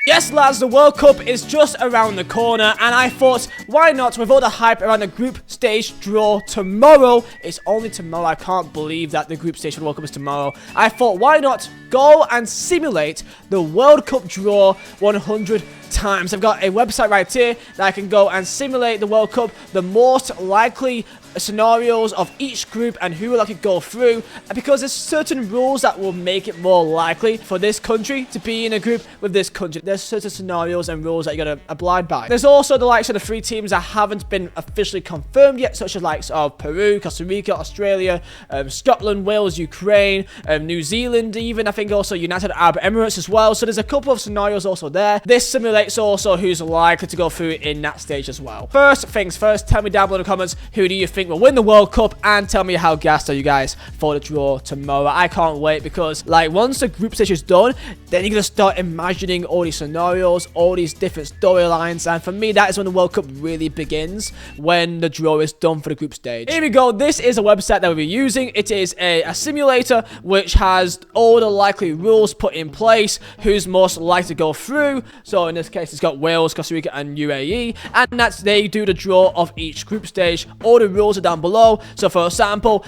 Yes, lads, the World Cup is just around the corner, and I thought, why not, with all the hype around the group stage draw tomorrow? It's only tomorrow. I can't believe that the group stage for the World Cup is tomorrow. I thought, why not go and simulate the World Cup draw 100 times. I've got a website right here that I can go and simulate the World Cup, the most likely scenarios of each group and who will actually go through, because there's certain rules that will make it more likely for this country to be in a group with this country. There's certain scenarios and rules that you gotta abide by. There's also the likes of the 3 teams that haven't been officially confirmed yet, such as likes of Peru, Costa Rica, Australia, Scotland, Wales, Ukraine, New Zealand even, I think also United Arab Emirates as well. So there's a couple of scenarios also there. This simulates also who's likely to go through in that stage as well. First things first, tell me down below in the comments, who do you think will win the World Cup, and tell me how gassed are you guys for the draw tomorrow. I can't wait, because like once the group stage is done, then you're gonna start imagining all these scenarios, all these different storylines, and for me that is when the World Cup really begins, when the draw is done for the group stage. Here we go. This is a website that we'll be using. It is a simulator which has all the likely rules put in place, who's most likely to go through. So in this case it's got Wales, Costa Rica and UAE, and that's they do the draw of each group stage. All the rules are down below. So for example,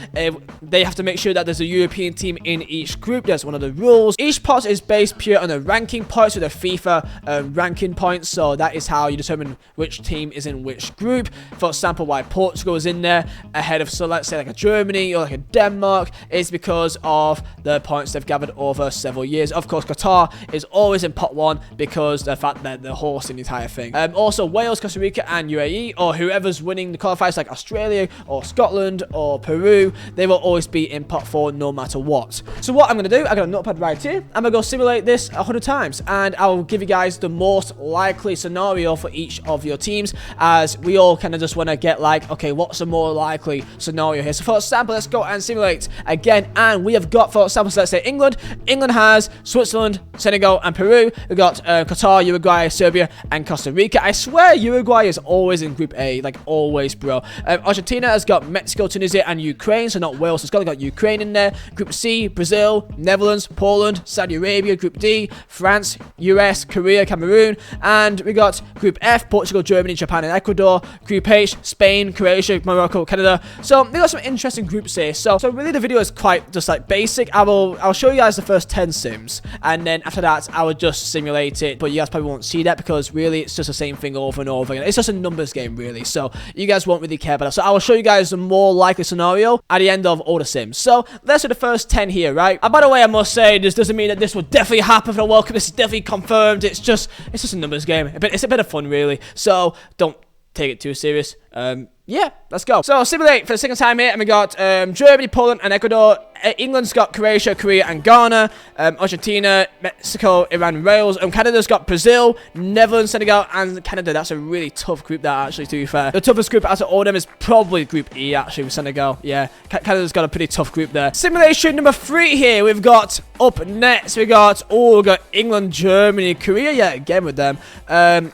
they have to make sure that there's a European team in each group. That's one of the rules. Each pot is based pure on the ranking points, with the FIFA ranking points. So that is how you determine which team is in which group. For example, why Portugal is in there ahead of, so let's say like a Germany or like a Denmark, is because of the points they've gathered over several years. Of course, Qatar is always in pot 1 because the fact that they're hosting the entire thing. Also Wales, Costa Rica and UAE, or whoever's winning the qualifiers like Australia or Scotland or Peru, they will always be in pot 4 no matter what. So what I'm going to do, I got a notepad right here. I'm going to go simulate this 100 times, and I'll give you guys the most likely scenario for each of your teams, as we all kind of just want to get like, okay, what's the more likely scenario here? So for example, let's go and simulate again, and we have got, for example, so let's say England. England has Switzerland, Senegal and Peru. We've got Qatar, Uruguay, Serbia and Costa Rica. I swear Uruguay is always in Group A, like always, bro. Argentina has got Mexico, Tunisia and Ukraine, so not Wales, so it's got Ukraine in there. Group C, Brazil, Netherlands, Poland, Saudi Arabia. Group D, France, US, Korea, Cameroon. And we got Group F, Portugal, Germany, Japan and Ecuador. Group H, Spain, Croatia, Morocco, Canada. So they got some interesting groups here. So really the video is quite just like basic. I'll show you guys the first 10 sims, and then after that I will just simulate it, but you guys probably won't see that because really it's just the same thing over and over again. It's just a numbers game really, so you guys won't really care about that. So I will show you guys the more likely scenario at the end of all the sims. So let's do the first 10 here, right? And by the way, I must say, this doesn't mean that this will definitely happen for the World Cup. This is definitely confirmed. It's just a numbers game. It's a bit of fun really, so don't take it too serious. Yeah, let's go. So simulate for the second time here, and we got Germany, Poland and Ecuador. England's got Croatia, Korea and Ghana. Argentina, Mexico, Iran, Wales. Canada's got Brazil, Netherlands, Senegal and Canada. That's a really tough group, that actually, to be fair. The toughest group out of all of them is probably Group E, actually, with Senegal. Yeah, Canada's got a pretty tough group there. Simulation number 3 here. We've got up next, we've got England, Germany, Korea, yet again with them.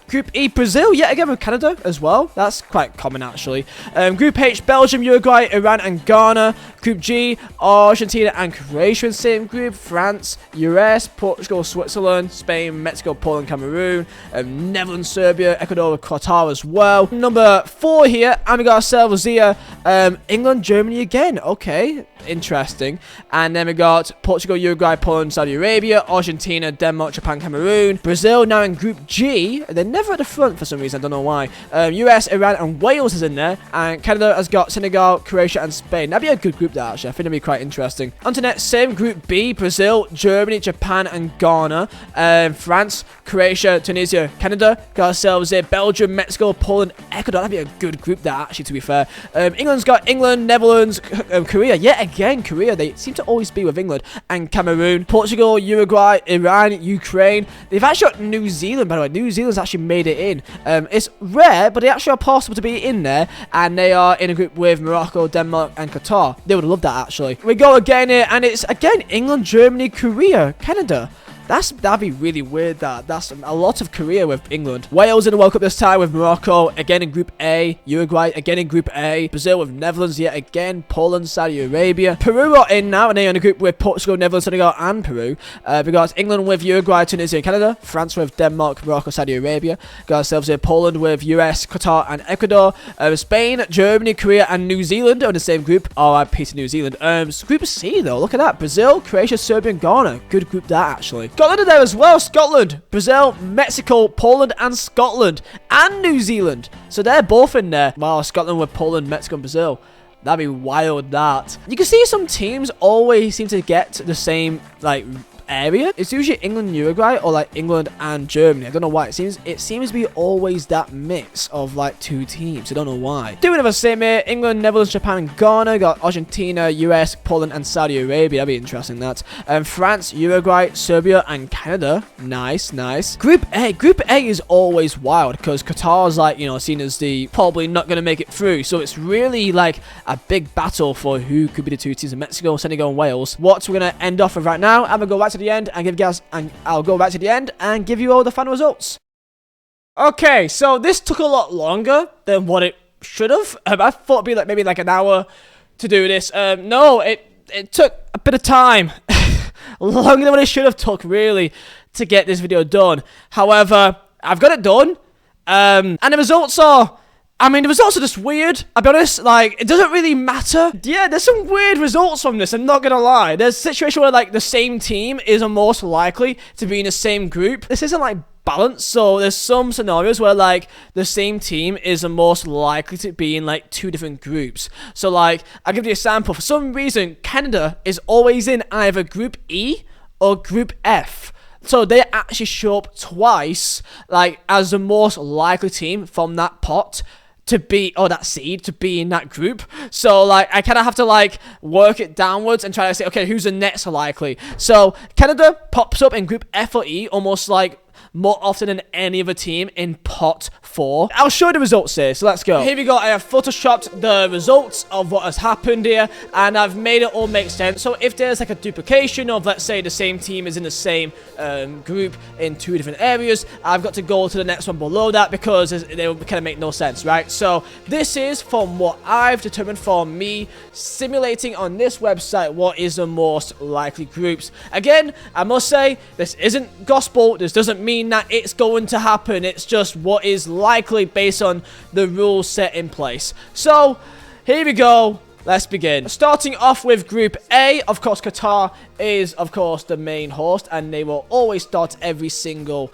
Group E, Brazil, yet again with Canada as well. That's quite common, actually. Group H, Belgium, Uruguay, Iran and Ghana. Group G, Argentina and Croatia in the same group. France, US, Portugal, Switzerland, Spain, Mexico, Poland, Cameroon, Netherlands, Serbia, Ecuador, Qatar as well. Number 4 here, and we got ourselves here, England, Germany again. Okay, interesting. And then we got Portugal, Uruguay, Poland, Saudi Arabia, Argentina, Denmark, Japan, Cameroon. Brazil now in Group G. They're never at the front for some reason, I don't know why. US, Iran and Wales is in there, and Canada has got Senegal, Croatia and Spain. That'd be a good group, that actually. I think it'd be quite interesting. On to next sim, Group B, Brazil, Germany, Japan and Ghana. France, Croatia, Tunisia, Canada. Got ourselves here Belgium, Mexico, Poland, Ecuador. That'd be a good group, that actually, to be fair. England's got England, Netherlands, Korea. Yet again, Korea. They seem to always be with England. And Cameroon, Portugal, Uruguay, Iran, Ukraine. They've actually got New Zealand, by the way. New Zealand's actually made it in. It's rare, but they actually are possible to be in there. And they are in a group with Morocco, Denmark and Qatar. They would love that, actually. We go again here, and it's again England, Germany, Korea, Canada. That'd be really weird. That's a lot of career with England. Wales in the World Cup this time with Morocco again in Group A. Uruguay again in Group A. Brazil with Netherlands yet again. Poland, Saudi Arabia. Peru are in now, and they're in a group with Portugal, Netherlands, Senegal, and Peru. We got England with Uruguay, Tunisia, and Canada. France with Denmark, Morocco, Saudi Arabia. Got ourselves here Poland with US, Qatar, and Ecuador. Spain, Germany, Korea, and New Zealand are in the same group. RIP to New Zealand. Group C though, look at that. Brazil, Croatia, Serbia, and Ghana. Good group that actually. Scotland are there as well. Scotland, Brazil, Mexico, Poland, and Scotland, and New Zealand. So they're both in there. Wow, Scotland with Poland, Mexico, and Brazil. That'd be wild, that. You can see some teams always seem to get the same, like, area. It's usually England and Uruguay, or like England and Germany. I don't know why. It seems to be always that mix of like two teams. I don't know why. Doing the same here. England, Netherlands, Japan, and Ghana. Got Argentina, US, Poland, and Saudi Arabia. That'd be interesting, that. France, Uruguay, Serbia, and Canada. Nice, nice. Group A. Group A is always wild because Qatar's like, you know, seen as the probably not going to make it through. So it's really like a big battle for who could be the two teams in Mexico, Senegal, and Wales. What we're going to end off with right now, I'm going to go back to the end and give you guys, and I'll go back to the end and give you all the final results. Okay, so this took a lot longer than what it should have. I thought it'd be like maybe like an hour to do this. No, it took a bit of time, longer than what it should have took really to get this video done. However, I've got it done, and the results are. I mean, the results are just weird. I'll be honest, like, it doesn't really matter. Yeah, there's some weird results from this, I'm not gonna lie. There's a situation where, like, the same team is most likely to be in the same group. This isn't, like, balanced, so there's some scenarios where, like, the same team is the most likely to be in, like, two different groups. So, like, I'll give you a sample. For some reason, Canada is always in either Group E or Group F. So they actually show up twice, like, as the most likely team from that pot to be, or that seed to be in that group. So like I kind of have to like work it downwards and try to say, okay, who's the next likely? So Canada pops up in Group F or E almost like more often than any other team in pot 4. I'll show you the results here, so let's go. Here we go. I have photoshopped the results of what has happened here, and I've made it all make sense. So if there's like a duplication of, let's say, the same team is in the same group in two different areas, I've got to go to the next one below that because they will kind of make no sense, right? So this is from what I've determined for me simulating on this website what is the most likely groups. Again, I must say, this isn't gospel. This doesn't mean that it's going to happen. It's just what is likely based on the rules set in place. So here we go. Let's begin. Starting off with Group A, of course, Qatar is, of course, the main host, and they will always start every single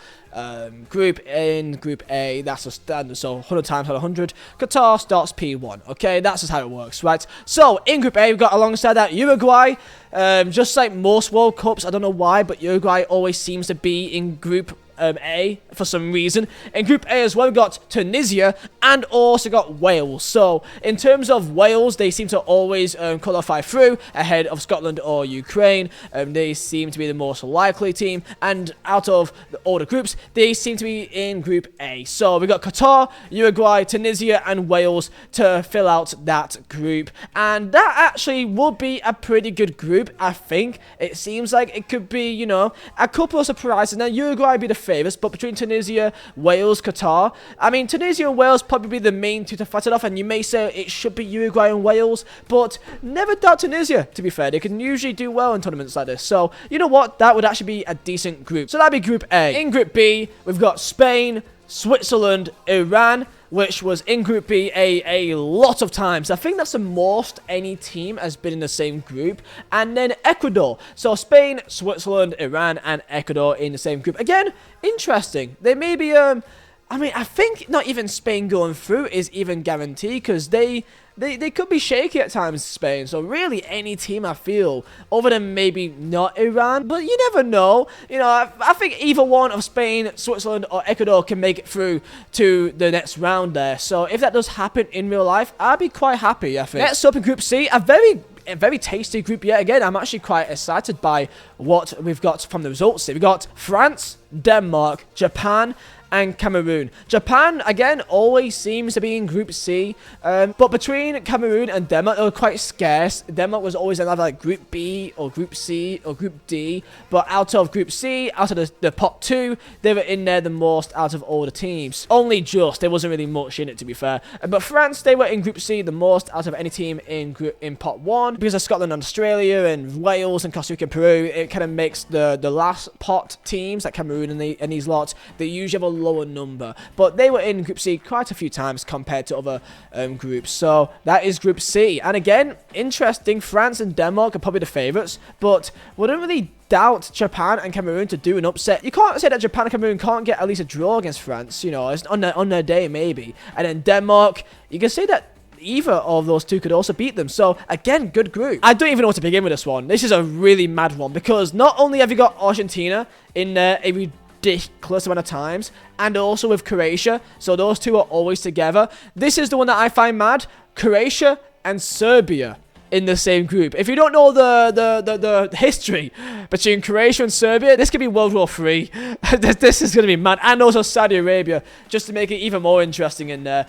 group in Group A. That's a standard, so 100 times out of 100, Qatar starts P1. Okay, that's just how it works, right? So in Group A, we've got alongside that Uruguay. Just like most World Cups, I don't know why, but Uruguay always seems to be in Group A for some reason. In Group A as well, we've got Tunisia and also got Wales. So in terms of Wales, they seem to always qualify through ahead of Scotland or Ukraine. They seem to be the most likely team, and out of all the groups, they seem to be in Group A. So we've got Qatar, Uruguay, Tunisia, and Wales to fill out that group, and that actually would be a pretty good group. I think it seems like it could be, you know, a couple of surprises. Now Uruguay would be the favourites, but between Tunisia, Wales, Qatar, I mean, Tunisia and Wales probably be the main two to fight it off, and you may say it should be Uruguay and Wales, but never doubt Tunisia, to be fair. They can usually do well in tournaments like this, so you know what, that would actually be a decent group. So that'd be Group A. In Group B, we've got Spain, Switzerland, Iran, which was in Group B a lot of times. I think that's the most any team has been in the same group. And then Ecuador. So Spain, Switzerland, Iran, and Ecuador in the same group. Again, interesting. They may be, I mean, I think not even Spain going through is even guaranteed, because they could be shaky at times, Spain. So really any team, I feel, other than maybe not Iran, but you never know. You know, I think either one of Spain, Switzerland, or Ecuador can make it through to the next round there. So if that does happen in real life, I'd be quite happy, I think. Next up in Group C, a very tasty group yet again. I'm actually quite excited by what we've got from the results here. We've got France, Denmark, Japan, and Cameroon. Japan, again, always seems to be in Group C, but between Cameroon and Denmark, they were quite scarce. Denmark was always in either like Group B or Group C or Group D, but out of Group C, out of the pot 2, they were in there the most out of all the teams. Only just, there wasn't really much in it, to be fair. But France, they were in Group C the most out of any team in pot 1, because of Scotland and Australia and Wales and Costa Rica and Peru. It kind of makes the last pot teams, like Cameroon and these lots, they usually have a lower number, but they were in Group C quite a few times compared to other groups. So that is Group C, and again, interesting. France and Denmark are probably the favourites, but wouldn't really doubt Japan and Cameroon to do an upset. You can't say that Japan and Cameroon can't get at least a draw against France, you know, on their day maybe. And then Denmark, you can say that either of those two could also beat them. So again, good group. I don't even know where to begin with this one. This is a really mad one, because not only have you got Argentina in there a ridiculous amount of times, and also with Croatia, so those two are always together. This is the one that I find mad: Croatia and Serbia in the same group. If you don't know the history between Croatia and Serbia, this could be World War III. This is going to be mad. And also Saudi Arabia, just to make it even more interesting in there.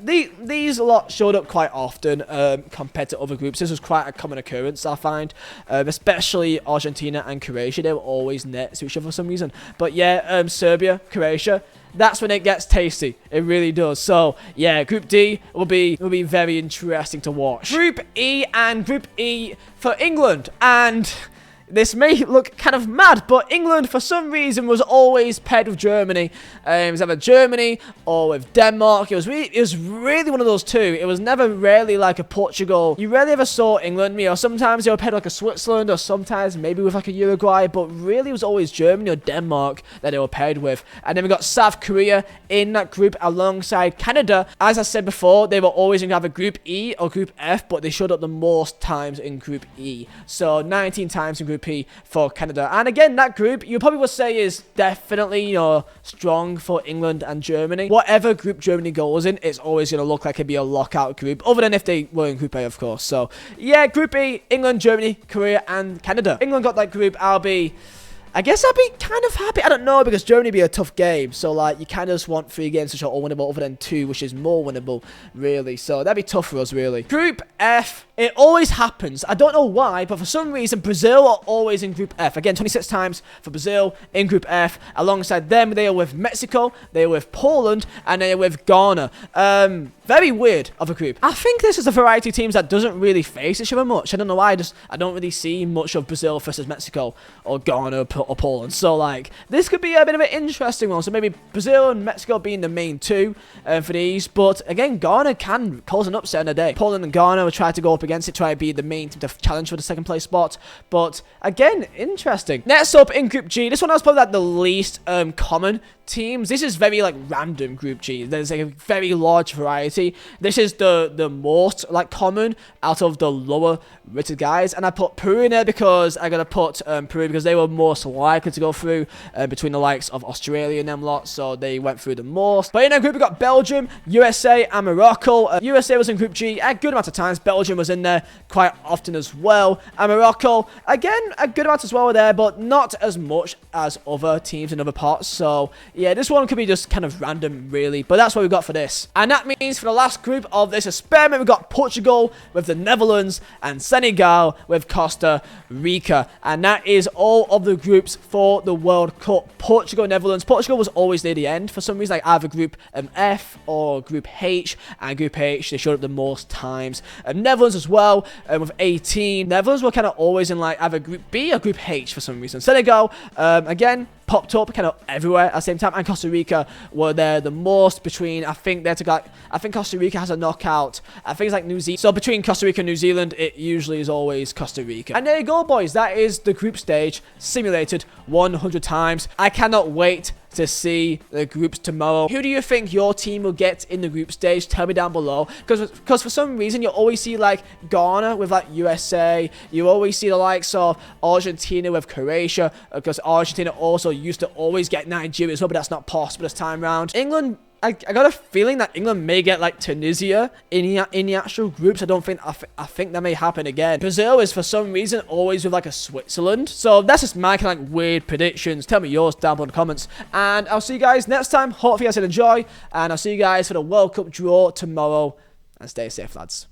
These lot showed up quite often compared to other groups. This was quite a common occurrence, I find. Especially Argentina and Croatia. They were always next to each other for some reason. But yeah, Serbia, Croatia, that's when it gets tasty. It really does. So yeah, Group D will be very interesting to watch. Group E, and Group E for England, and this may look kind of mad, but England, for some reason, was always paired with Germany. It was either Germany or with Denmark. It was really one of those two. It was never really like a Portugal. You rarely ever saw England. You know, sometimes they were paired like a Switzerland, or sometimes maybe with like a Uruguay, but really it was always Germany or Denmark that they were paired with. And then we got South Korea in that group alongside Canada. As I said before, they were always in either Group E or Group F, but they showed up the most times in Group E. So 19 times in Group P for Canada. And again, that group you probably would say is definitely, you know, strong for England and Germany. Whatever group Germany goes in, it's always going to look like it'd be a lockout group, other than if they were in Group A, of course. So yeah, Group E: England, Germany, Korea, and Canada. England got that group. I guess I'll be kind of happy. I don't know, because Germany be a tough game. So, like, you kind of just want 3 games which are all winnable, other than 2, which is more winnable, really. So, that'd be tough for us, really. Group F, it always happens. I don't know why, but for some reason, Brazil are always in Group F. Again, 26 times for Brazil in Group F. Alongside them, they are with Mexico, they are with Poland, and they are with Ghana. Very weird of a group. I think this is a variety of teams that doesn't really face each other much. I don't know why. I don't really see much of Brazil versus Mexico or Ghana or Poland. So, like, this could be a bit of an interesting one. So, maybe Brazil and Mexico being the main two for these. But, again, Ghana can cause an upset in a day. Poland and Ghana will try to go up against it, try to be the main team to challenge for the second place spot. But, again, interesting. Next up in Group G, this one was probably like the least common teams. This is very like random. Group G, there's a very large variety. This is the most like common out of the lower rated guys, and I put Peru in there because I gotta put Peru because they were most likely to go through between the likes of Australia and them lot, so they went through the most. But in our group we got Belgium, USA, and Morocco. USA was in Group G a good amount of times. Belgium was in there quite often as well, and Morocco again a good amount as well there, but not as much as other teams in other parts. So yeah, this one could be just kind of random, really. But that's what we got for this. And that means for the last group of this experiment, we got Portugal with the Netherlands and Senegal with Costa Rica. And that is all of the groups for the World Cup. Portugal, Netherlands. Portugal was always near the end for some reason, like either Group F or Group H. And Group H, they showed up the most times. Netherlands as well with 18. Netherlands were kind of always in like either Group B or Group H for some reason. Senegal, again, popped up kind of everywhere at the same time, and Costa Rica were there the most between, I think Costa Rica has a knockout, I think it's like New Zealand, so between Costa Rica and New Zealand it usually is always Costa Rica. And there you go, boys, that is the group stage simulated 100 times. I cannot wait to see the groups tomorrow. Who do you think your team will get in the group stage? Tell me down below, because for some reason you always see like Ghana with like USA, you always see the likes of Argentina with Croatia, because Argentina also used to always get Nigeria as well, but that's not possible this time round. England, I got a feeling that England may get like Tunisia in the actual groups. I think that may happen again. Brazil is for some reason always with like a Switzerland. So that's just my kind of like weird predictions. Tell me yours down below in the comments. And I'll see you guys next time. Hopefully you guys did enjoy. And I'll see you guys for the World Cup draw tomorrow. And stay safe, lads.